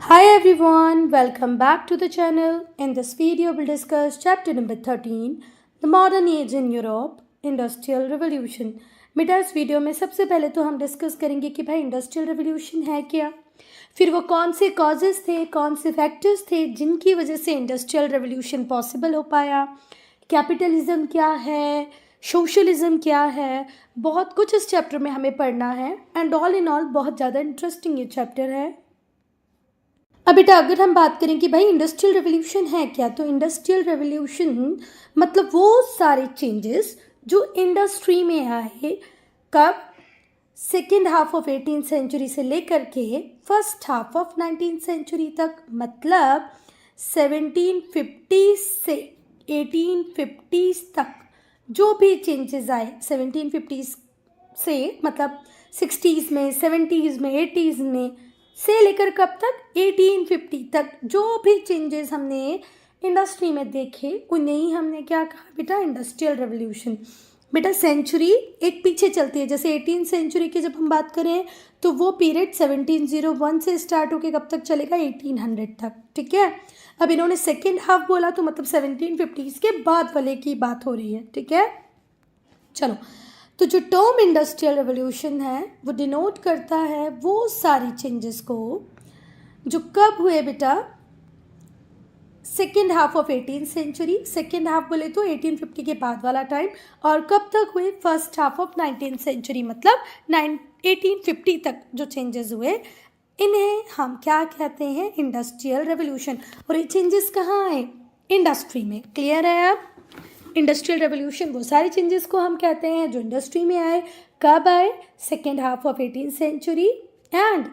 Hi everyone, welcome back to the channel. In this video, we'll discuss chapter number 13, The Modern Age in Europe, Industrial Revolution. बेटा इस video में सबसे पहले तो हम discuss करेंगे कि भाई इंडस्ट्रियल रेवोल्यूशन है क्या, फिर वो कौन से कॉजेज़ थे, कौन से फैक्टर्स थे जिनकी वजह से इंडस्ट्रियल रेवोल्यूशन पॉसिबल हो पाया, कैपिटलिज्म क्या है, सोशलिज्म क्या है, बहुत कुछ इस चैप्टर में हमें पढ़ना है एंड ऑल इन ऑल बहुत ज़्यादा इंटरेस्टिंग ये चैप्टर है। अब बेटा अगर हम बात करें कि भाई इंडस्ट्रियल रेवोल्यूशन है क्या, तो इंडस्ट्रियल रेवोल्यूशन मतलब वो सारे चेंजेस जो इंडस्ट्री में आए कब, second half of 18th century से लेकर के first half of 19th century तक, मतलब 1750 से 1850s तक जो भी चेंजेस आए 1750s से मतलब 60s में, 70s में, 80s में से लेकर कब तक 1850 तक जो भी चेंजेस हमने इंडस्ट्री में देखे उन्हें ही हमने क्या कहा बेटा, इंडस्ट्रियल रेवोल्यूशन। बेटा सेंचुरी एक पीछे चलती है, जैसे 18th सेंचुरी की जब हम बात करें तो वो पीरियड 1701 से स्टार्ट होकर कब तक चलेगा, 1800 तक, ठीक है। अब इन्होंने सेकेंड हाफ बोला तो मतलब 1750s के बाद वाले की बात हो रही है, ठीक है। चलो, तो जो टर्म इंडस्ट्रियल रेवोल्यूशन है वो डिनोट करता है वो सारी चेंजेस को जो कब हुए बेटा, second half of 18th century, second half बोले तो 1850 के बाद वाला टाइम, और कब तक हुए, first half of 19th century मतलब 1850 तक जो चेंजेस हुए इन्हें हम क्या कहते हैं, इंडस्ट्रियल रेवोल्यूशन। और ये चेंजेस कहाँ आए, इंडस्ट्री में। क्लियर है? अब इंडस्ट्रियल रेवोल्यूशन वो सारे चेंजेस को हम कहते हैं जो इंडस्ट्री में आए, कब आए, second half of 18th century and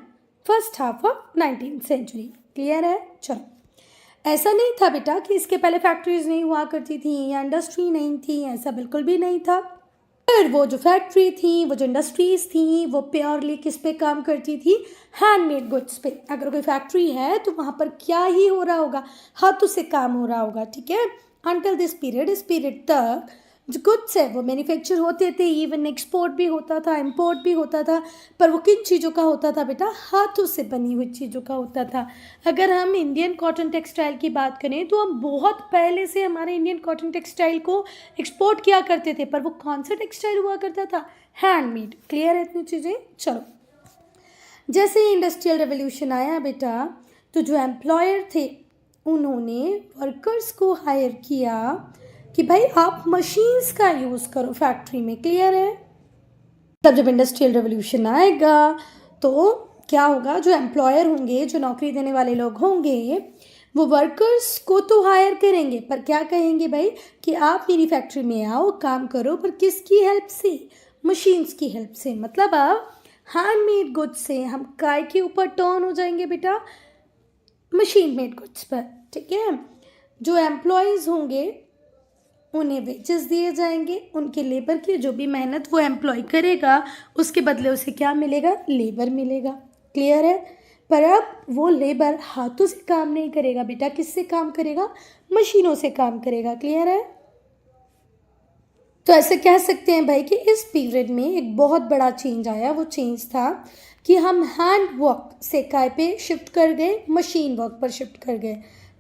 first half of 19th century. Clear है? चलो, ऐसा नहीं था बेटा कि इसके पहले फैक्ट्रीज नहीं हुआ करती थी या इंडस्ट्री नहीं थी, ऐसा बिल्कुल भी नहीं था। फिर वो जो फैक्ट्री थी, वो जो इंडस्ट्रीज थी, वो प्योरली किस पे काम करती थी, हैंडमेड गुड्स पे। अगर कोई फैक्ट्री है तो वहाँ पर क्या ही हो रहा होगा, हाथों से काम हो रहा होगा, ठीक है। अंटिल दिस पीरियड, इस पीरियड तक जो गुड्स है वो मैन्युफैक्चर होते थे, इवन एक्सपोर्ट भी होता था, इंपोर्ट भी होता था, पर वो किन चीज़ों का होता था बेटा, हाथों से बनी हुई चीज़ों का होता था। अगर हम इंडियन कॉटन टेक्सटाइल की बात करें तो हम बहुत पहले से हमारे इंडियन कॉटन टेक्सटाइल को एक्सपोर्ट किया करते थे, पर वो कौन सा टेक्सटाइल हुआ करता था, हैंडमेड। क्लियर है इतनी चीज़ें? चलो, जैसे ही इंडस्ट्रियल रेवोल्यूशन आया बेटा तो जो एम्प्लॉयर थे उन्होंने वर्कर्स को हायर किया कि भाई आप मशीन्स का यूज़ करो फैक्ट्री में। क्लियर है? तब जब इंडस्ट्रियल रेवोल्यूशन आएगा तो क्या होगा, जो एम्प्लॉयर होंगे, जो नौकरी देने वाले लोग होंगे, वो वर्कर्स को तो हायर करेंगे पर क्या कहेंगे भाई कि आप मेरी फैक्ट्री में आओ, काम करो, पर किसकी हेल्प से, मशीन्स की हेल्प से। मतलब अब हैंडमेड गुड्स से हम काय के ऊपर टर्न हो जाएंगे बेटा, मशीन मेड गुड्स पर, ठीक है। जो एम्प्लॉयज़ होंगे उन्हें वेजेस दिए जाएंगे, उनके लेबर की जो भी मेहनत वो एम्प्लॉय करेगा उसके बदले उसे क्या मिलेगा, लेबर मिलेगा। क्लियर है? पर अब वो लेबर हाथों से काम नहीं करेगा बेटा, किससे काम करेगा, मशीनों से काम करेगा। क्लियर है? तो ऐसे कह सकते हैं भाई कि इस पीरियड में एक बहुत बड़ा चेंज आया। वो चेंज था कि हम हैंड वर्क से काय पे शिफ्ट कर गए, मशीन वर्क पर शिफ्ट कर गए,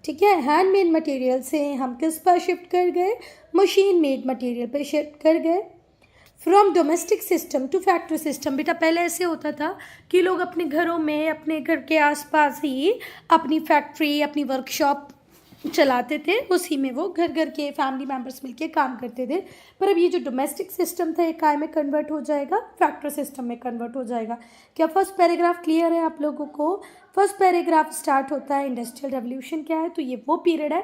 ठीक है। हैंडमेड मटेरियल से हम किस पर शिफ्ट कर गए, मशीन मेड मटेरियल पर शिफ्ट कर गए। From domestic system to factory system. बेटा पहले ऐसे होता था कि लोग अपने घरों में, अपने घर के आसपास ही अपनी फैक्ट्री, अपनी वर्कशॉप चलाते थे, उसी में वो घर घर के फैमिली मेम्बर्स मिलके काम करते थे। पर अब ये जो डोमेस्टिक सिस्टम था ये काय में कन्वर्ट हो जाएगा, फैक्ट्री सिस्टम में कन्वर्ट हो जाएगा। क्या फर्स्ट पैराग्राफ क्लियर है आप लोगों को? फर्स्ट पैराग्राफ स्टार्ट होता है इंडस्ट्रियल रेवोल्यूशन क्या है, तो ये वो पीरियड है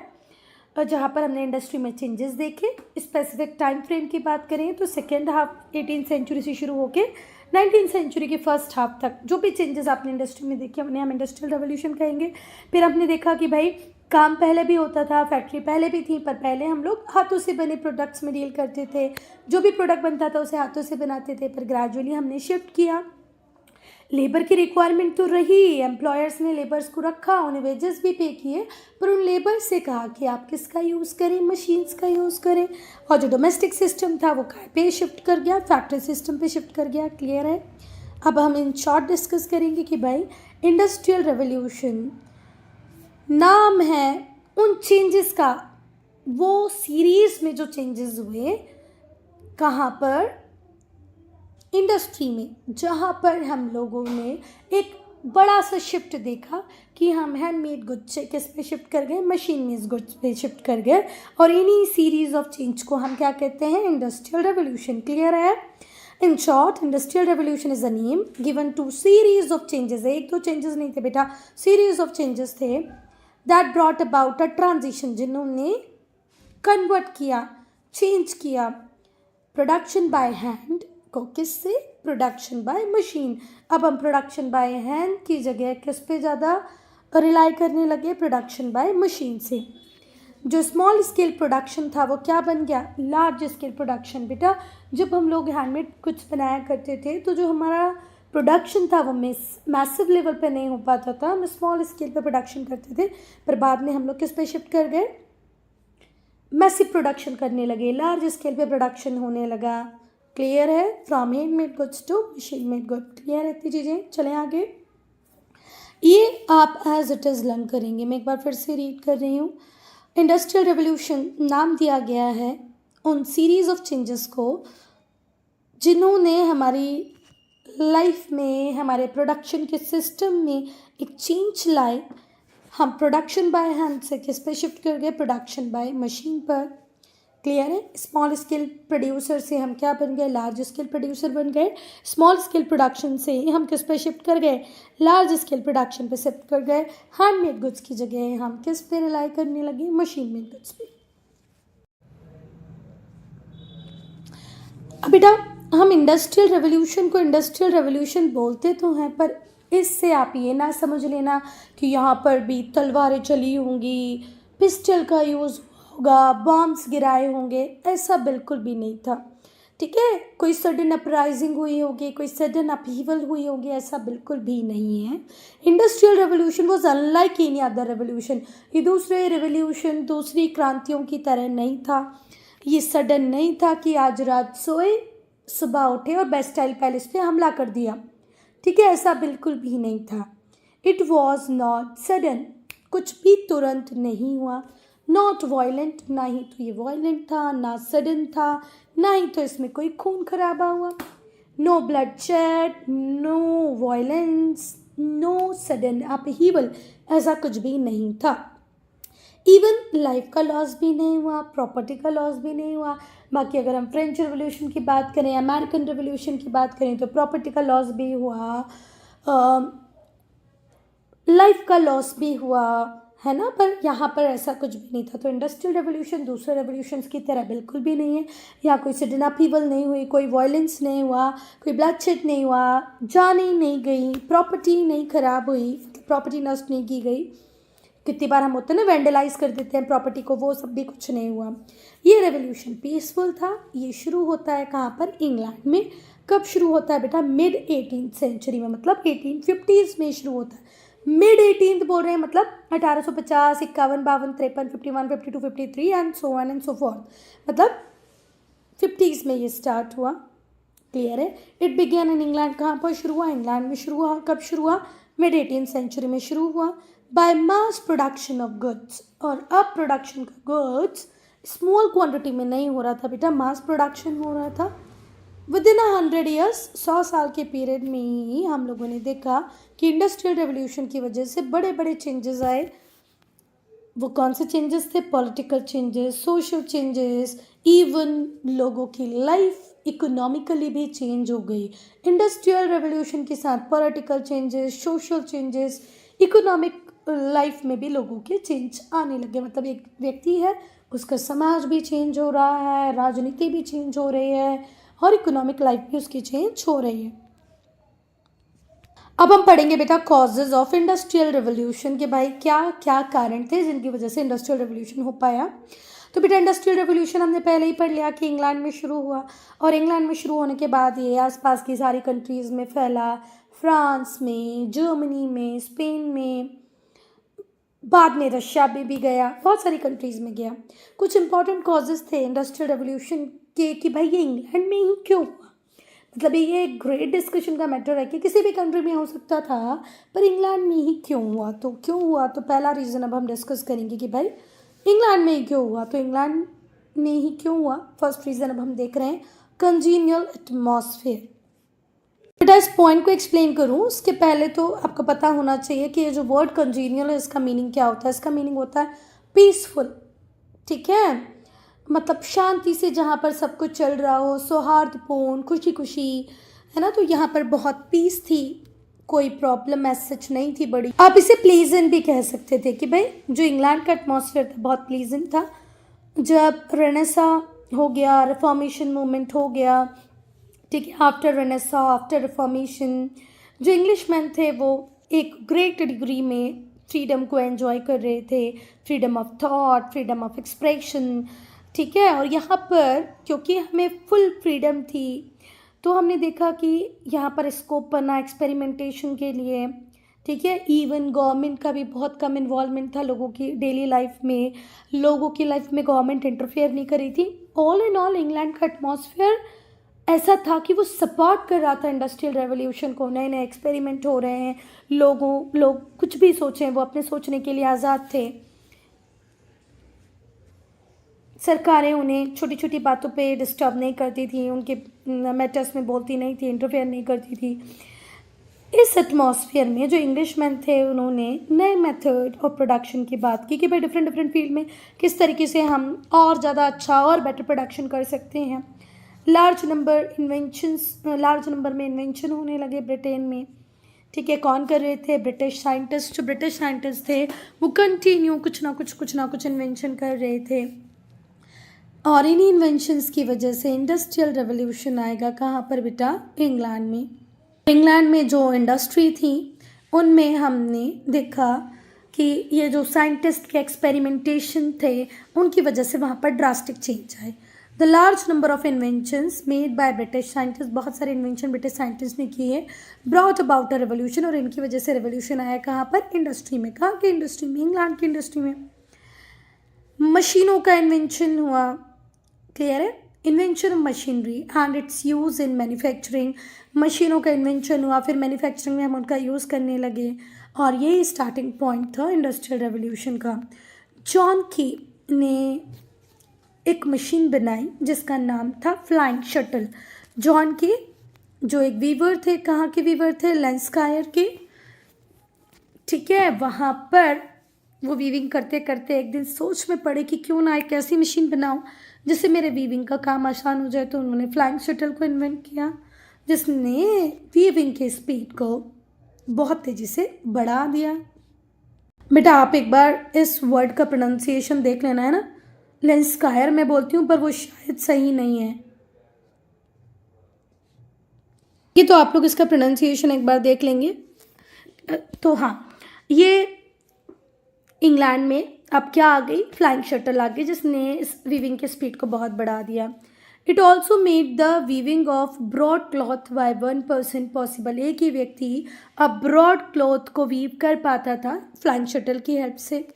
जहाँ पर हमने इंडस्ट्री में चेंजेस देखे। स्पेसिफिक टाइम फ्रेम की बात करें तो सेकेंड हाफ 18th सेंचुरी से शुरू होकर 19th सेंचुरी के फर्स्ट हाफ तक जो भी चेंजेस आपने इंडस्ट्री में देखे उन्हें हम इंडस्ट्रियल रेवोल्यूशन कहेंगे। फिर हमने देखा कि भाई काम पहले भी होता था, फैक्ट्री पहले भी थी, पर पहले हम लोग हाथों से बने प्रोडक्ट्स में डील करते थे, जो भी प्रोडक्ट बनता था उसे हाथों से बनाते थे। पर ग्रेजुअली हमने शिफ्ट किया, लेबर की रिक्वायरमेंट तो रही, एम्प्लॉयर्स ने लेबर्स को रखा, उन्हें वेजेस भी पे किए, पर उन लेबर्स से कहा कि आप किसका यूज़ करें, मशीन्स का यूज़ करें। और जो डोमेस्टिक सिस्टम था वो काय पे शिफ्ट कर गया, फैक्ट्री सिस्टम पे शिफ्ट कर गया। क्लियर है? अब हम इन शॉर्ट डिस्कस करेंगे कि भाई इंडस्ट्रियल रेवोल्यूशन नाम है उन चेंजेस का, वो सीरीज़ में जो चेंजेस हुए, कहाँ पर, इंडस्ट्री में, जहाँ पर हम लोगों ने एक बड़ा सा शिफ्ट देखा कि हम हैंडमेड गुड्स से किस पे शिफ्ट कर गए, मशीन मेड गुड्स पे शिफ्ट कर गए, और इन्हीं सीरीज ऑफ चेंज को हम क्या कहते हैं, इंडस्ट्रियल रेवोल्यूशन। क्लियर है? In short, industrial revolution is a name given to series of changes. एक दो चेंजेस नहीं थे बेटा, सीरीज ऑफ चेंजेस थे that brought about a transition, जिन्होंने कन्वर्ट किया, चेंज किया प्रोडक्शन बाय हैंड को किससे, प्रोडक्शन बाय मशीन। अब हम प्रोडक्शन बाय हैंड की जगह किस पे ज़्यादा रिलाई करने लगे, प्रोडक्शन बाय मशीन से। जो स्मॉल स्केल प्रोडक्शन था वो क्या बन गया, लार्ज स्केल प्रोडक्शन। बेटा जब हम लोग हैंडमेड कुछ बनाया करते थे तो जो हमारा प्रोडक्शन था वो मैसिव लेवल पे नहीं हो पाता था, हम स्मॉल स्केल पे प्रोडक्शन करते थे, पर बाद में हम लोग किस पे शिफ्ट कर गए, मैसिव प्रोडक्शन करने लगे, लार्ज स्केल पे प्रोडक्शन होने लगा। क्लियर है? From handmade goods to machine made good. Clear है इतनी चीज़ें? चलें आगे। ये आप एज इट इज़ लर्न करेंगे। मैं एक बार फिर से रीड कर रही हूँ। इंडस्ट्रियल रेवोल्यूशन नाम दिया गया है उन सीरीज ऑफ चेंजेस को जिन्होंने हमारी लाइफ में, हमारे प्रोडक्शन के सिस्टम में एक चेंज लाए। हम प्रोडक्शन बाय हैंड से किस पे शिफ्ट कर गए, प्रोडक्शन बाय मशीन पर। क्लियर है? स्मॉल स्केल प्रोड्यूसर से हम क्या बन गए, लार्ज स्केल प्रोड्यूसर बन गए। स्मॉल स्केल प्रोडक्शन से हम किस पे शिफ्ट कर गए, लार्ज स्केल प्रोडक्शन पे शिफ्ट कर गए। हैंडमेड गुड्स की जगह हम किस पे रिलाई करने लगे, मशीन मेड गुड्स पे। अब बेटा हम इंडस्ट्रियल रेवोल्यूशन को इंडस्ट्रियल रेवोल्यूशन बोलते तो हैं, पर इससे आप ये ना समझ लेना कि यहाँ पर भी तलवारें चली होंगी, पिस्टल का यूज़ होगा, बॉम्ब्स गिराए होंगे, ऐसा बिल्कुल भी नहीं था। ठीक है? कोई सडन अपराइजिंग हुई होगी, कोई सडन अपहीवल हुई होगी, ऐसा बिल्कुल भी नहीं है। Industrial revolution was unlike any other revolution. ये दूसरे रेवोल्यूशन, दूसरी क्रांतियों की तरह नहीं था। ये सडन नहीं था कि आज रात सोए, सुबह उठे और बेस्टाइल पैलेस पे हमला कर दिया। ठीक है? ऐसा बिल्कुल भी नहीं था। इट वॉज नॉट सडन, कुछ भी तुरंत नहीं हुआ। नॉट वायलेंट, ना ही तो ये वायलेंट था, ना सडन था, ना ही तो इसमें कोई खून खराबा हुआ। No bloodshed, no violence, no sudden upheaval, ऐसा कुछ भी नहीं था। इवन लाइफ का लॉस भी नहीं हुआ, प्रॉपर्टी का लॉस भी नहीं हुआ। बाकी अगर हम फ्रेंच रेवोल्यूशन की बात करें, अमेरिकन रेवोल्यूशन की बात करें, तो प्रॉपर्टी का लॉस भी हुआ, लाइफ का लॉस भी हुआ, है ना। पर यहाँ पर ऐसा कुछ भी नहीं था। तो इंडस्ट्रियल रेवोल्यूशन दूसरे रेवोल्यूशंस की तरह बिल्कुल भी नहीं है। यहाँ कोई सडन अपहीवल नहीं हुई, कोई वायलेंस नहीं हुआ, कोई ब्लडशेड नहीं हुआ, जानें नहीं गई, प्रॉपर्टी नहीं खराब हुई, प्रॉपर्टी नष्ट नहीं की गई। कितनी बार हम होते हैं ना, वेंडलाइज कर देते हैं प्रॉपर्टी को, वो सब भी कुछ नहीं हुआ। ये रेवोल्यूशन पीसफुल था। ये शुरू होता है कहाँ पर, इंग्लैंड में। कब शुरू होता है बेटा, मिड 18th सेंचुरी में, मतलब 1850s में शुरू होता है। मिड 18th बोल रहे हैं, मतलब 1850, 51, 52, 53, 51, 52, 53 and so on and so forth, मतलब 50s में ये स्टार्ट हुआ। क्लियर है? It began in England. कहाँ पर शुरू हुआ, इंग्लैंड में शुरू हुआ। कब शुरू हुआ, मिड 18th सेंचुरी में शुरू हुआ। By mass production of goods. और अब प्रोडक्शन का गुड्स स्मॉल क्वांटिटी में नहीं हो रहा था बेटा, मास प्रोडक्शन हो रहा था। विद इन 100 ईयर्स, 100 साल के पीरियड में ही हम लोगों ने देखा कि इंडस्ट्रियल रेवोल्यूशन की वजह से बड़े बड़े चेंजेस आए। वो कौन से चेंजेस थे, political changes, social changes, even लोगों की लाइफ इकोनॉमिकली भी चेंज हो गई। इंडस्ट्रियल रेवोल्यूशन के साथ political changes, social changes, economic life में भी लोगों के चेंज आने लगे। मतलब एक व्यक्ति है, उसका समाज भी चेंज हो रहा है, राजनीति भी चेंज हो रही है, और इकोनॉमिक लाइफ भी उसकी चेंज हो रही है। अब हम पढ़ेंगे बेटा कॉजेज ऑफ इंडस्ट्रियल रेवोल्यूशन के, भाई क्या क्या कारण थे जिनकी वजह से इंडस्ट्रियल रेवोल्यूशन हो पाया। तो बेटा इंडस्ट्रियल रेवोल्यूशन हमने पहले ही पढ़ लिया कि इंग्लैंड में शुरू हुआ, और इंग्लैंड में शुरू होने के बाद ये आसपास की सारी कंट्रीज़ में फैला, फ्रांस में, जर्मनी में, स्पेन में, बाद में रशिया में भी गया, बहुत सारी कंट्रीज़ में गया। कुछ इंपॉर्टेंट कॉजेज़ थे इंडस्ट्रियल रेवोल्यूशन के कि भाई ये इंग्लैंड में ही क्यों हुआ। मतलब ये एक ग्रेट डिस्कशन का मैटर है कि किसी भी कंट्री में हो सकता था, पर इंग्लैंड में ही क्यों हुआ। तो क्यों हुआ, तो पहला रीज़न अब हम डिस्कस करेंगे कि भाई इंग्लैंड में ही क्यों हुआ। तो इंग्लैंड में ही क्यों हुआ, फर्स्ट रीज़न अब हम देख रहे हैं, कंजीनियल एटमॉस्फेयर। बेटा इस पॉइंट को एक्सप्लेन करूँ उसके पहले तो आपको पता होना चाहिए कि ये जो वर्ड कंजीनियल है इसका मीनिंग क्या होता है। इसका मीनिंग होता है पीसफुल, ठीक है, मतलब शांति से जहाँ पर सब कुछ चल रहा हो, सौहार्दपूर्ण, खुशी खुशी, है ना। तो यहाँ पर बहुत पीस थी, कोई प्रॉब्लम ऐसा सच नहीं थी बड़ी। आप इसे प्लीजेंट भी कह सकते थे कि भाई जो इंग्लैंड का एटमॉस्फेयर था बहुत प्लीजेंट था। जब रेनेसा हो गया, रिफॉर्मेशन मूवमेंट हो गया, ठीक है, आफ्टर रेनेसा, आफ्टर रिफॉर्मेशन, जो इंग्लिशमैन थे वो एक ग्रेट डिग्री में फ्रीडम को एंजॉय कर रहे थे, freedom of thought, freedom of expression, ठीक है। और यहाँ पर क्योंकि हमें फुल फ्रीडम थी तो हमने देखा कि यहाँ पर स्कोप बना एक्सपेरिमेंटेशन के लिए, ठीक है। इवन गवर्नमेंट का भी बहुत कम इन्वॉल्वमेंट था लोगों की डेली लाइफ में, लोगों की लाइफ में गवर्नमेंट इंटरफेयर नहीं कर रही थी। ऑल इन ऑल इंग्लैंड का एटमॉस्फेयर ऐसा था कि वो सपोर्ट कर रहा था इंडस्ट्रियल रेवोल्यूशन को, नए नए एक्सपेरिमेंट हो रहे हैं, लोग कुछ भी सोचें वो अपने सोचने के लिए आज़ाद थे। सरकारें उन्हें छोटी छोटी बातों पे डिस्टर्ब नहीं करती थी, उनके मैटर्स में बोलती नहीं थी, इंटरफेयर नहीं करती थी। इस एटमॉस्फेयर में जो इंग्लिशमैन थे उन्होंने नए मेथड ऑफ प्रोडक्शन की बात की कि भाई डिफरेंट डिफरेंट फील्ड में किस तरीके से हम और ज़्यादा अच्छा और बेटर प्रोडक्शन कर सकते हैं। लार्ज नंबर में इन्वेंशन होने लगे ब्रिटेन में, ठीक है। कौन कर रहे थे, ब्रिटिश साइंटिस्ट। जो ब्रिटिश साइंटिस्ट थे वो कंटिन्यू कुछ ना कुछ इन्वेंशन कर रहे थे, और इन्हीं इन्वेंशंस की वजह से इंडस्ट्रियल रेवोल्यूशन आएगा। कहाँ पर बेटा, इंग्लैंड में। इंग्लैंड में जो इंडस्ट्री थी उनमें हमने देखा कि ये जो साइंटिस्ट के एक्सपेरिमेंटेशन थे उनकी वजह से वहाँ पर ड्रास्टिक चेंज आए। The large number of inventions made by British scientist, बहुत सारे इन्वेंशन ब्रिटिश साइंटिस्ट ने किए, ब्रॉट अबाउट अ रेवोल्यूशन, और इनकी वजह से रेवोल्यूशन आया। कहाँ पर, इंडस्ट्री में। कहाँ की इंडस्ट्री में, इंग्लैंड की इंडस्ट्री में। मशीनों का इन्वेंशन हुआ, क्लियर है, invention of machinery and it's use in manufacturing. मशीनों का इन्वेंशन हुआ, फिर मैन्युफैक्चरिंग में हम उनका यूज़ करने लगे, और ये स्टार्टिंग पॉइंट था इंडस्ट्रियल रेवोल्यूशन का। जॉन की ने एक मशीन बनाई जिसका नाम था फ्लाइंग शटल। जॉन की जो एक वीवर थे, कहाँ के वीवर थे, लैंकाशायर के, ठीक है। वहाँ पर वो वीविंग करते करते एक दिन सोच में पड़े कि क्यों ना एक ऐसी मशीन बनाऊं जिससे मेरे वीविंग का काम आसान हो जाए। तो उन्होंने फ्लाइंग शटल को इन्वेंट किया जिसने वीविंग के स्पीड को बहुत तेज़ी से बढ़ा दिया। बेटा आप एक बार इस वर्ड का प्रोनाउंसिएशन देख लेना, है ना। लैंकाशायर मैं बोलती हूँ पर वो शायद सही नहीं है, ये तो आप लोग इसका प्रोनाउंसिएशन एक बार देख लेंगे। तो हाँ, ये इंग्लैंड में अब क्या आ गई, फ्लाइंग शटल आ गई जिसने इस वीविंग के स्पीड को बहुत बढ़ा दिया। It also made the weaving of broad cloth by 1% possible. एक ही व्यक्ति अब ब्रॉड क्लॉथ को वीव कर पाता था फ्लाइंग शटल की हेल्प से।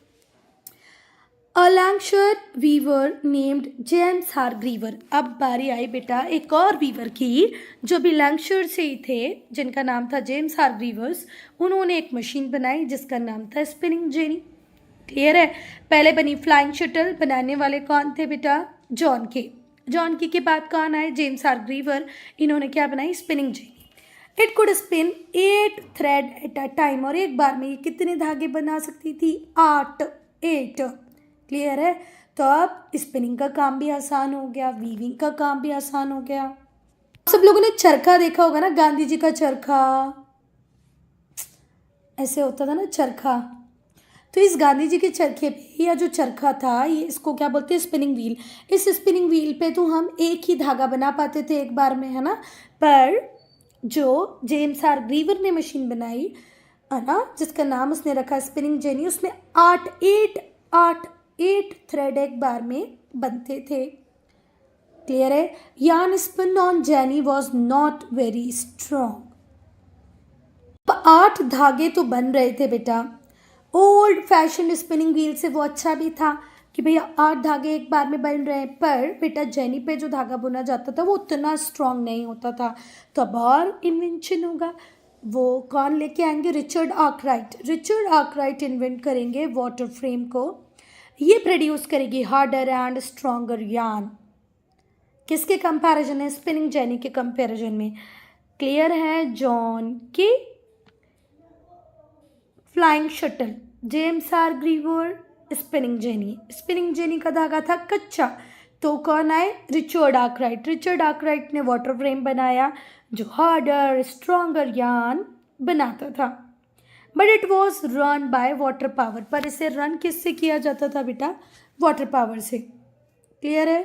अ लैंकाशायर वीवर नेम्ड जेम्स हारग्रीवर। अब बारी आई बेटा एक और वीवर की जो भी लैंकाशायर से ही थे, जिनका नाम था जेम्स हारग्रीवर्स। उन्होंने एक मशीन बनाई जिसका नाम था स्पिनिंग जेनी, क्लियर है। पहले बनी फ्लाइंग शटल, बनाने वाले कौन थे बेटा, जॉन के। जॉन की के बाद कौन आए, जेम्स हारग्रीवर। इन्होंने क्या बनाई, spinning jenny. It could spin 8 thread at a time, और एक बार में ये कितने धागे बना सकती थी, 8, क्लियर है। तो अब स्पिनिंग का काम भी आसान हो गया, वीविंग का काम भी आसान हो गया। सब लोगों ने चरखा देखा होगा ना, गांधी जी का चरखा ऐसे होता था ना, चरखा। तो इस गांधी जी के चरखे पे, या जो चरखा था, ये इसको क्या बोलते हैं, स्पिनिंग व्हील। इस स्पिनिंग व्हील पे तो हम एक ही धागा बना पाते थे एक बार में, है ना। पर जो जेम्स हारग्रीवर ने मशीन बनाई, है ना, जिसका नाम उसने रखा स्पिनिंग जेनी, उसमें 8 थ्रेड एक बार में बनते थे, क्लियर है। Yarn spin on jenny was not very strong. 8 धागे तो बन रहे थे बेटा, ओल्ड फैशन स्पिनिंग व्हील से वो अच्छा भी था, कि भैया 8 धागे एक बार में बन रहे हैं, पर बेटा जेनी पे जो धागा बुना जाता था वो उतना स्ट्रांग नहीं होता था। तो अब और इन्वेंशन होगा, वो कौन लेके आएंगे? Richard Arkwright. Richard Arkwright invent करेंगे वाटर फ्रेम को। ये प्रोड्यूस करेगी हार्डर एंड स्ट्रॉन्गर यार्न। किसके कंपैरिजन है? स्पिनिंग जेनी के कंपैरिजन में। क्लियर है? जॉन के flying shuttle, James Hargreaves, spinning jenny. Spinning jenny का धागा था कच्चा, तो कौन आए? Richard Arkwright. रिचर्ड आर्कराइट ने वाटर फ्रेम बनाया जो हार्डर स्ट्रॉन्गर यार्न बनाता था। But it was run by water power. पर इसे रन किससे किया जाता था बेटा? वाटर पावर से। क्लियर है?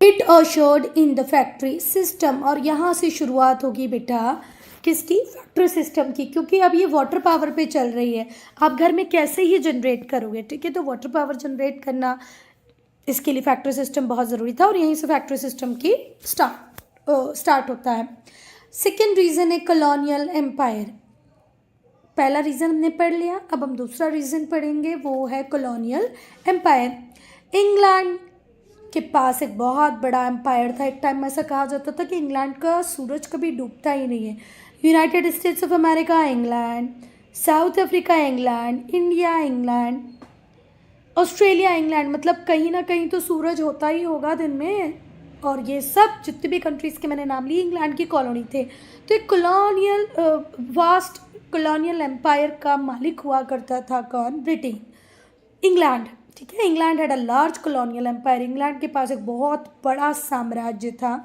It assured in the factory system. और यहाँ से शुरुआत होगी बेटा किसकी? फैक्ट्री सिस्टम की, क्योंकि अब ये वाटर पावर पे चल रही है। आप घर में कैसे ही जनरेट करोगे, ठीक है? तो वाटर पावर जनरेट करना, इसके लिए फैक्ट्री सिस्टम बहुत ज़रूरी था, और यहीं से फैक्ट्री सिस्टम की स्टार्ट होता है। सेकेंड रीज़न है कॉलोनियल एम्पायर। पहला रीज़न हमने पढ़ लिया, अब हम दूसरा रीज़न पढ़ेंगे, वो है कॉलोनियल एम्पायर। इंग्लैंड के पास एक बहुत बड़ा एम्पायर था। एक टाइम में ऐसा कहा जाता था कि इंग्लैंड का सूरज कभी डूबता ही नहीं है। United states of America England, south Africa England, India England, Australia England, मतलब कहीं ना कहीं तो सूरज होता ही होगा दिन में। और ये सब जितने भी कंट्रीज़ के मैंने नाम लिए इंग्लैंड की कॉलोनी थे। तो एक कॉलोनियल वास्ट कॉलोनियल एम्पायर का मालिक हुआ करता था कौन? ब्रिटेन। इंग्लैंड, ठीक है? England had a large colonial empire. England के पास एक बहुत बड़ा साम्राज्य था।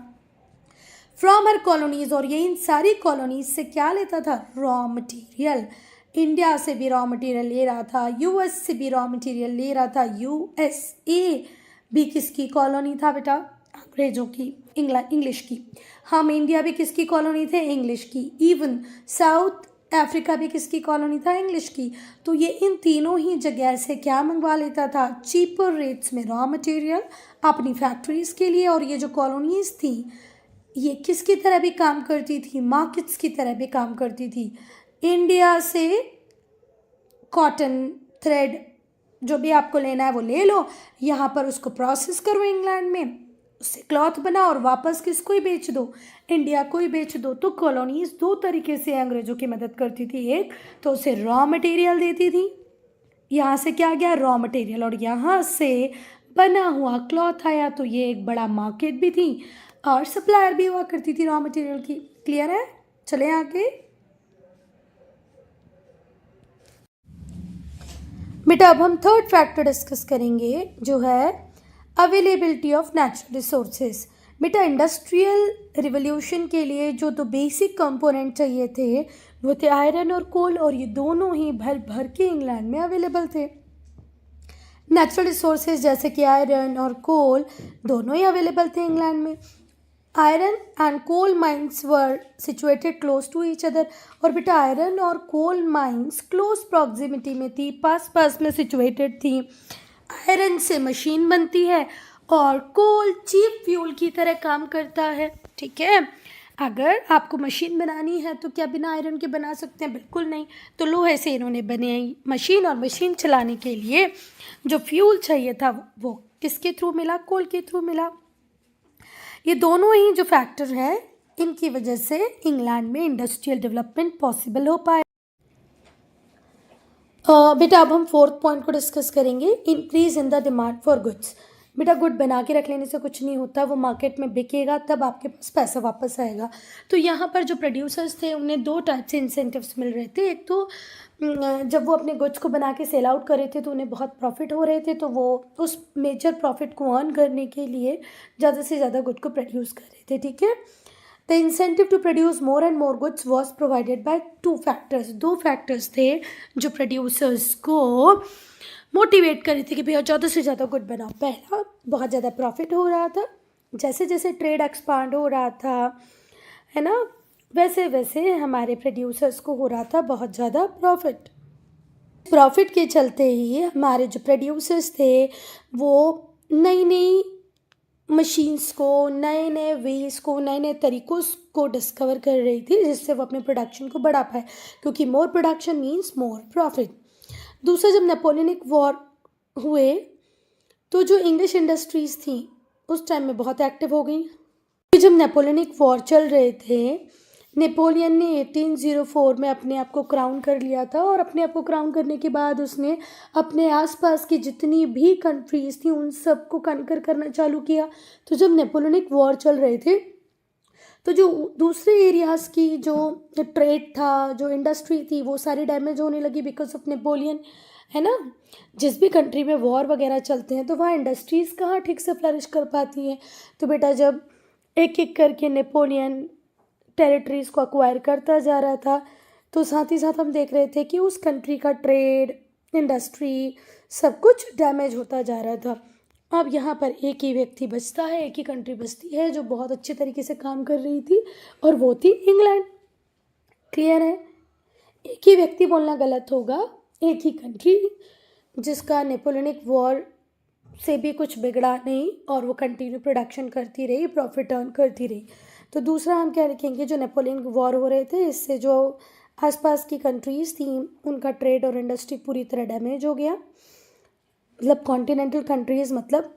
फ्रॉम हर कॉलोनीज, और ये इन सारी कॉलोनीज से क्या लेता था? Raw material. इंडिया से भी रॉ मटेरियल ले रहा था, यूएस से भी रॉ मटेरियल ले रहा था। यूएसए भी किसकी कॉलोनी था बेटा? अंग्रेजों की, इंग्लिश की। हम इंडिया भी किसकी कॉलोनी थे? इंग्लिश की। इवन साउथ अफ्रीका भी किसकी कॉलोनी था? इंग्लिश की। तो ये इन तीनों ही जगह से क्या मंगवा लेता था? चीपर रेट्स में रॉ मटेरियल अपनी फैक्ट्रीज़ के लिए। और ये जो कॉलोनीज़ थी ये किसकी तरह भी काम करती थी? मार्केट्स की तरह भी काम करती थी। इंडिया से कॉटन थ्रेड जो भी आपको लेना है वो ले लो, यहाँ पर उसको प्रोसेस करो इंग्लैंड में, उससे क्लॉथ बनाओ और वापस किसको ही बेच दो? इंडिया को ही बेच दो। तो कॉलोनीज दो तरीके से अंग्रेज़ों की मदद करती थी। एक तो उसे रॉ मटेरियल देती थी, यहाँ से क्या गया? रॉ मटेरियल, और यहाँ से बना हुआ क्लॉथ आया। तो ये एक बड़ा मार्केट भी थी और सप्लायर भी हुआ करती थी रॉ मटेरियल की। क्लियर है? चले आगे बेटा। अब हम थर्ड फैक्टर डिस्कस करेंगे जो है अवेलेबिलिटी ऑफ नेचुरल रिसोर्सेज। बेटा इंडस्ट्रियल रिवोल्यूशन के लिए जो दो बेसिक कंपोनेंट चाहिए थे वो थे आयरन और कोल, और ये दोनों ही भर भर के इंग्लैंड में अवेलेबल थे। नेचुरल रिसोर्सेज जैसे कि आयरन और कोल दोनों ही अवेलेबल थे इंग्लैंड में। Iron and coal mines were situated close to each other. और बेटा आयरन और कोल माइंस क्लोज प्रॉक्सिमिटी में थी, पास पास में सिचुएटेड थी। आयरन से मशीन बनती है और कोल चीप फ्यूल की तरह काम करता है, ठीक है? अगर आपको मशीन बनानी है तो क्या बिना आयरन के बना सकते हैं? बिल्कुल नहीं। तो लोहे से इन्होंने बनाई मशीन, और मशीन चलाने के लिए जो फ्यूल चाहिए था वो किसके थ्रू मिला? कोल के थ्रू मिला। ये दोनों ही जो फैक्टर है इनकी वजह से इंग्लैंड में इंडस्ट्रियल डेवलपमेंट पॉसिबल हो पाए। बेटा अब हम फोर्थ पॉइंट को डिस्कस करेंगे, increase in the demand for goods. बेटा गुड बना के रख लेने से कुछ नहीं होता, वो मार्केट में बिकेगा तब आपके पास पैसा वापस आएगा। तो यहाँ पर जो प्रोड्यूसर्स थे उन्हें दो टाइप से इंसेंटिव्स मिल रहे थे। एक तो जब वो अपने गुड्स को बना के सेल आउट कर रहे थे तो उन्हें बहुत प्रॉफिट हो रहे थे, तो वो उस मेजर प्रॉफिट को अर्न करने के लिए ज़्यादा से ज़्यादा गुड को प्रोड्यूस कर रहे थे, ठीक है? The incentive to produce more and more goods was provided by two factors. दो फैक्टर्स थे जो प्रोड्यूसर्स को मोटिवेट कर रहे थे कि भैया ज़्यादा से ज़्यादा गुड बनाओ। पहला, बहुत ज़्यादा प्रॉफिट हो रहा था, जैसे जैसे ट्रेड एक्सपांड हो रहा था, है ना, वैसे वैसे हमारे प्रोड्यूसर्स को हो रहा था बहुत ज़्यादा प्रॉफिट के चलते ही हमारे जो प्रोड्यूसर्स थे वो नई नई मशीन्स को, नए नए वेज को, नए नए तरीक़ों को डिस्कवर कर रही थी, जिससे वो अपने प्रोडक्शन को बढ़ा पाए, क्योंकि मोर प्रोडक्शन मीन्स मोर प्रॉफिट। दूसरा, जब नेपोलियनिक वॉर हुए तो जो इंग्लिश इंडस्ट्रीज़ थी उस टाइम में बहुत एक्टिव हो गई। जब नेपोलियनिक वॉर चल रहे थे, नेपोलियन ने 1804 में अपने आप को क्राउन कर लिया था, और अपने आप को क्राउन करने के बाद उसने अपने आसपास की जितनी भी कंट्रीज़ थी उन सबको कनकर करना चालू किया। तो जब नेपोलियनिक वॉर चल रहे थे तो जो दूसरे एरियाज़ की जो ट्रेड था, जो इंडस्ट्री थी, वो सारी डैमेज होने लगी बिकॉज ऑफ नेपोलियन, है ना। जिस भी कंट्री में वॉर वगैरह चलते हैं तो वहाँ इंडस्ट्रीज़ कहाँ ठीक से फ्लरिश कर पाती हैं। तो बेटा जब एक एक करके नेपोलियन टेरिटरीज़ को अक्वायर करता जा रहा था, तो साथ ही साथ हम देख रहे थे कि उस कंट्री का ट्रेड, इंडस्ट्री, सब कुछ डैमेज होता जा रहा था। अब यहाँ पर एक ही व्यक्ति बचता है, एक ही कंट्री बचती है जो बहुत अच्छे तरीके से काम कर रही थी, और वो थी इंग्लैंड। क्लियर है? एक ही व्यक्ति बोलना गलत होगा, एक ही कंट्री जिसका नेपोलियनिक वॉर से भी कुछ बिगड़ा नहीं और वो कंटिन्यू प्रोडक्शन करती रही, प्रॉफिट अर्न करती रही। तो दूसरा हम क्या लिखेंगे, जो नेपोलियन वॉर हो रहे थे इससे जो आसपास की कंट्रीज़ थी उनका ट्रेड और इंडस्ट्री पूरी तरह डैमेज हो गया। मतलब कॉन्टिनेंटल कंट्रीज़, मतलब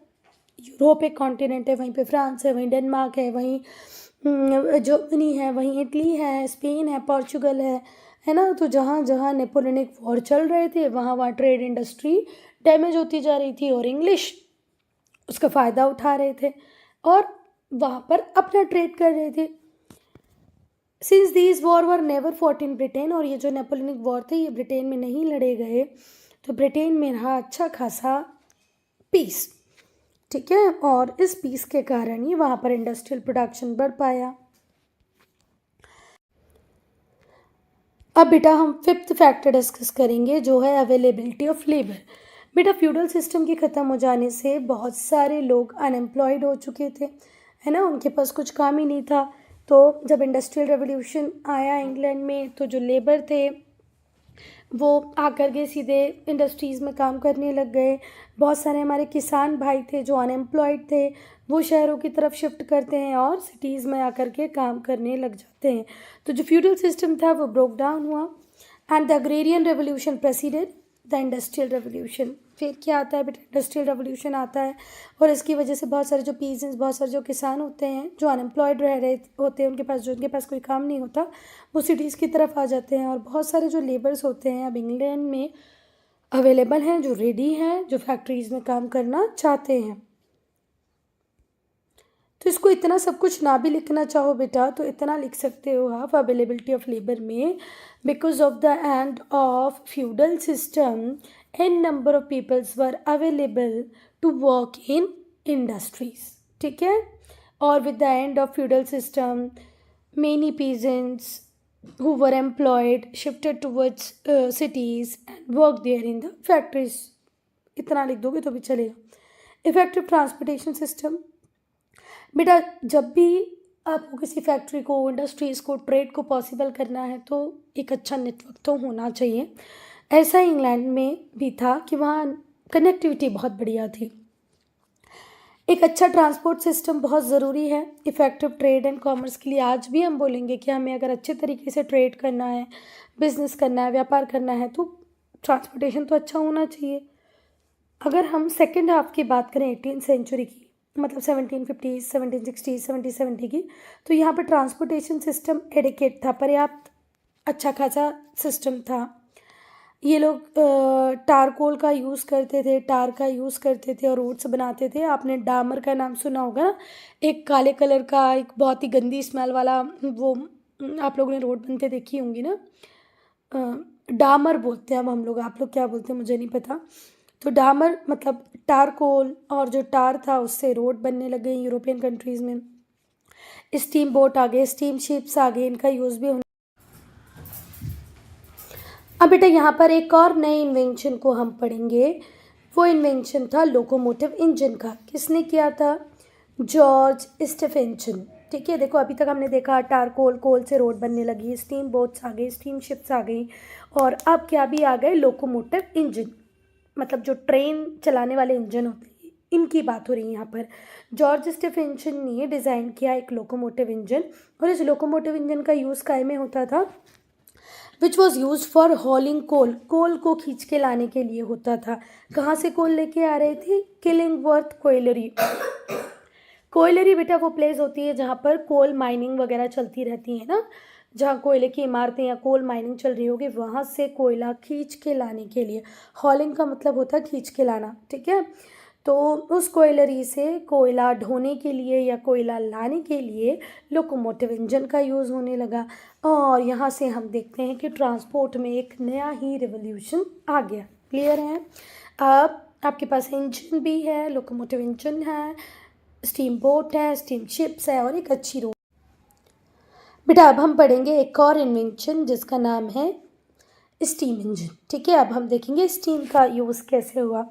यूरोप एक कॉन्टिनेंट है, वहीं पे फ्रांस है, वहीं डेनमार्क है, वहीं जर्मनी है, वहीं इटली है, स्पेन है, पोर्चुगल है ना। तो जहाँ जहाँ नेपोलियनिक वॉर चल रहे थे वहाँ वहाँ ट्रेड इंडस्ट्री डैमेज होती जा रही थी और इंग्लिश उसका फ़ायदा उठा रहे थे और वहाँ पर अपना ट्रेड कर रहे थे। Since these war were never fought in Britain, और ये जो नेपोलियनिक वॉर थे ये ब्रिटेन में नहीं लड़े गए, तो ब्रिटेन में रहा अच्छा खासा पीस। ठीक है, और इस पीस के कारण ही वहाँ पर इंडस्ट्रियल प्रोडक्शन बढ़ पाया। अब बेटा हम फिफ्थ फैक्टर डिस्कस करेंगे जो है अवेलेबिलिटी ऑफ लेबर। बेटा फ्यूडल सिस्टम के ख़त्म हो जाने से बहुत सारे लोग अनएम्प्लॉयड हो चुके थे, है ना, उनके पास कुछ काम ही नहीं था। तो जब इंडस्ट्रियल रेवोल्यूशन आया इंग्लैंड में तो जो लेबर थे वो आकर के सीधे इंडस्ट्रीज़ में काम करने लग गए। बहुत सारे हमारे किसान भाई थे जो अनएम्प्लॉयड थे, वो शहरों की तरफ शिफ्ट करते हैं और सिटीज़ में आकर के काम करने लग जाते हैं। तो जो फ्यूडल सिस्टम था वो ब्रोक डाउन हुआ and the agrarian revolution preceded the industrial revolution. फिर क्या आता है बेटा, इंडस्ट्रियल रेवोल्यूशन आता है और इसकी वजह से बहुत सारे जो पीजेंट्स, बहुत सारे जो किसान होते हैं जो अनएम्प्लॉयड रह रहे होते हैं, उनके पास कोई काम नहीं होता, वो सिटीज़ की तरफ आ जाते हैं। और बहुत सारे जो लेबर्स होते हैं अब इंग्लैंड में अवेलेबल हैं, जो रेडी हैं, जो फैक्ट्रीज़ में काम करना चाहते हैं। तो इसको इतना सब कुछ ना भी लिखना चाहो बेटा तो इतना लिख सकते हो आप अवेलेबिलिटी ऑफ लेबर में, because of the end of feudal system an number of peoples were available to work in industries. ठीक है, और with the end of feudal system many peasants who were employed shifted towards cities and worked there in the factories। इतना लिख दोगे तो भी चलेगा। Effective transportation system, बेटा जब भी आपको किसी फैक्ट्री को, इंडस्ट्रीज़ को, ट्रेड को पॉसिबल करना है तो एक अच्छा नेटवर्क तो होना चाहिए। ऐसा इंग्लैंड में भी था कि वहाँ कनेक्टिविटी बहुत बढ़िया थी। एक अच्छा ट्रांसपोर्ट सिस्टम बहुत ज़रूरी है इफ़ेक्टिव ट्रेड एंड कॉमर्स के लिए। आज भी हम बोलेंगे कि हमें अगर अच्छे तरीके से ट्रेड करना है, बिजनेस करना है, व्यापार करना है तो ट्रांसपोर्टेशन तो अच्छा होना चाहिए। अगर हम सेकेंड हाफ की बात करें 18th सेंचुरी की, मतलब 1750s, 1760s, 1770 की, तो यहाँ पर ट्रांसपोर्टेशन सिस्टम एडिकेट था, पर्याप्त अच्छा खासा सिस्टम था। ये लोग टारकोल का यूज़ करते थे, टार का यूज़ करते थे और रोड्स बनाते थे। आपने डामर का नाम सुना होगा ना, एक काले कलर का, एक बहुत ही गंदी स्मेल वाला, वो आप लोगों ने रोड बनते देखी होंगी ना, डामर बोलते हैं अब हम लोग, आप लोग क्या बोलते हैं मुझे नहीं पता। तो डामर मतलब टारकोल, और जो टार था उससे रोड बनने लगे यूरोपियन कंट्रीज़ में। स्टीम बोट आ गए, स्टीम शिप्स आ गए, इनका यूज़ भी होने। अब बेटा यहाँ पर एक और नए इन्वेंशन को हम पढ़ेंगे। वो इन्वेंशन था लोकोमोटिव इंजन का। किसने किया था? George Stephenson. ठीक है, देखो अभी तक हमने देखा टारकोल, कोल से रोड बनने लगी, स्टीम बोट्स आ गई, स्टीम शिप्स आ गई, और अब क्या भी आ गए, लोकोमोटिव इंजन, मतलब जो ट्रेन चलाने वाले इंजन होते हैं, इनकी बात हो रही है यहाँ पर। जॉर्ज स्टेफेंसन ने डिज़ाइन किया एक लोकोमोटिव इंजन, और इस लोकोमोटिव इंजन का यूज़ काय में होता था? Which was use for hauling coal, coal को खींच के लाने के लिए होता था। कहाँ से कोल लेके आ रहे थे? किलिंगवर्थ कोयलरी। कोयलरी बेटा वो प्लेस होती है जहाँ पर कोल माइनिंग वगैरह चलती रहती है ना, जहाँ कोयले की इमारतें या कोल माइनिंग चल रही होगी, वहाँ से कोयला खींच के लाने के लिए। हॉलिंग का मतलब होता है खींच के लाना, ठीक है। तो उस कोयलरी से कोयला ढोने के लिए या कोयला लाने के लिए लोकोमोटिव इंजन का यूज़ होने लगा। और यहाँ से हम देखते हैं कि ट्रांसपोर्ट में एक नया ही रिवोल्यूशन आ गया। क्लियर है? अब आपके पास इंजन भी है, लोकोमोटिव इंजन है, स्टीम बोट है, स्टीम शिप्स है और एक अच्छी रोड। बेटा अब हम पढ़ेंगे एक और इन्वेंशन जिसका नाम है स्टीम इंजन, ठीक है। अब हम देखेंगे स्टीम का यूज़ कैसे हुआ।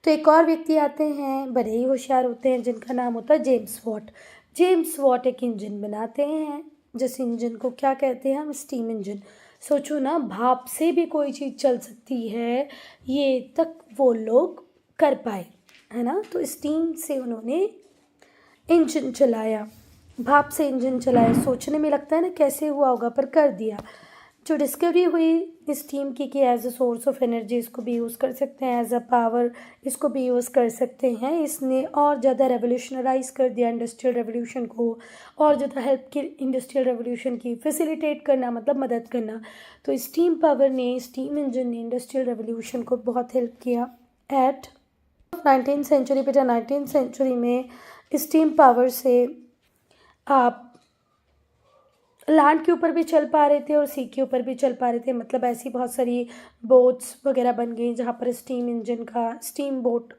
तो एक और व्यक्ति आते हैं, बड़े ही होशियार होते हैं, जिनका नाम होता है जेम्स वॉट। जेम्स वॉट एक इंजन बनाते हैं, जिस इंजन को क्या कहते हैं हम? Steam engine. सोचो ना, भाप से भी कोई चीज़ चल सकती है, ये तक वो लोग कर पाए, है ना। तो स्टीम से उन्होंने इंजन चलाया, भाप से इंजन चलाया। सोचने में लगता है ना कैसे हुआ होगा, पर कर दिया। जो डिस्कवरी हुई स्टीम की कि as a source of energy इसको भी यूज़ कर सकते हैं, एज अ पावर इसको भी यूज़ कर सकते हैं, इसने और ज़्यादा रेवोल्यूशनराइज कर दिया इंडस्ट्रियल रेवोल्यूशन को, और ज़्यादा हेल्प की इंडस्ट्रियल रेवोल्यूशन की। फैसिलिटेट करना मतलब मदद करना। तो स्टीम पावर ने, स्टीम इंजन ने इंडस्ट्रियल रेवोल्यूशन को बहुत हेल्प किया। एट 19th सेंचुरी, बेटा 19th सेंचुरी में स्टीम पावर से आप लैंड के ऊपर भी चल पा रहे थे और सी के ऊपर भी चल पा रहे थे। मतलब ऐसी बहुत सारी बोट्स वगैरह बन गई जहाँ पर स्टीम इंजन का, स्टीम बोट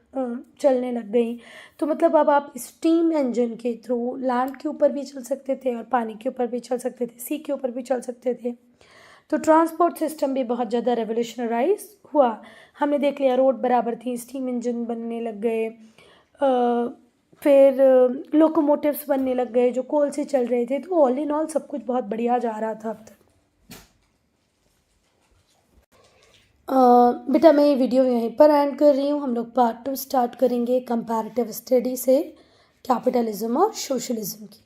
चलने लग गई। तो मतलब अब आप स्टीम इंजन के थ्रू लैंड के ऊपर भी चल सकते थे और पानी के ऊपर भी चल सकते थे, सी के ऊपर भी चल सकते थे। तो ट्रांसपोर्ट सिस्टम भी बहुत ज़्यादा रेवोल्यूशनराइज हुआ। हमने देख लिया रोड बराबर थी, स्टीम इंजन बनने लग गए, फिर लोकोमोटिव्स बनने लग गए जो कोल से चल रहे थे। तो ऑल इन ऑल सब कुछ बहुत बढ़िया जा रहा था अब तक। बेटा मैं ये वीडियो यहीं पर एंड कर रही हूँ। हम लोग पार्ट 2 स्टार्ट करेंगे कंपैरेटिव स्टडी से, कैपिटलिज्म और सोशलिज्म की।